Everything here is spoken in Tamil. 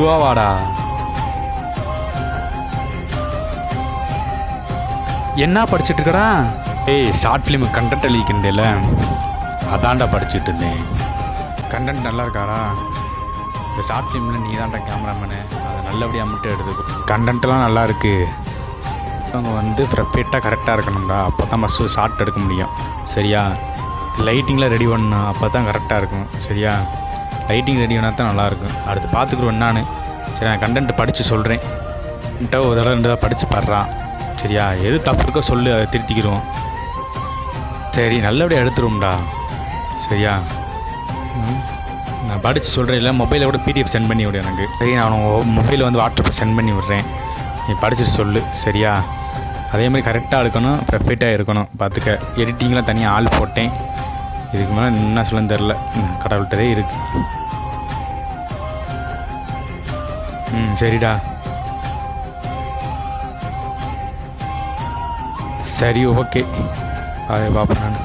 மெதுவாக வாடா. என்ன படிச்சுட்டு இருக்கடா? ஏய், ஷார்ட் ஃபிலிமு கண்டென்ட் அழிக்கின்றேல, அதான்டா படிச்சுட்டு இருந்தேன். கண்டென்ட் நல்லா இருக்காடா? இந்த ஷார்ட் ஃபிலிமில் நீ தான்டா கேமராமேனு, அதை நல்லபடியாக மட்டும் எடுத்துக்கோ. கண்டென்ட்லாம் நல்லா இருக்குது. அவங்க வந்து பர்ஃபெக்டாக கரெக்டாக இருக்கணும்டா, அப்போ தான் மஸ்ட்டு ஷார்ட் எடுக்க முடியும். சரியா? லைட்டிங்லாம் ரெடி பண்ணணும், அப்போ தான் கரெக்டாக இருக்கும். சரியா? லைட்டிங் ரெடி பண்ணால் தான் நல்லாயிருக்கும். அடுத்து பார்த்துக்குருவேன் நான். சரி, நான் கண்டென்ட் படித்து சொல்கிறேன். ஒரு தடவை 2 தடவை படித்து பாடுறான். சரியா? எது தப்பு இருக்கோ சொல்லு, அதை திருத்திக்கிறோம். சரி, நல்லபடியாக எடுத்துருவோம்டா. சரியா? நான் படித்து சொல்கிறேன். இல்லை மொபைலில் கூட PDF சென்ட் பண்ணி விடு எனக்கு. சரி, நான் மொபைலில் வந்து வாட்ஸ்அப்பில் சென்ட் பண்ணி விட்றேன். நீ படிச்சுட்டு சொல்லு. சரியா? அதேமாதிரி கரெக்டாக இருக்கணும், பர்ஃபெக்டாக இருக்கணும். பார்த்துக்க, எடிட்டிங்லாம் தனியாக ஆள் போட்டேன். இதுக்கு மேலே என்ன சொல்லன்னு தெரில, கடவுள்கிட்டதே இருக்குது. சரிடா. சரி, ஓகே. அதை பார்ப்பேன் நான்.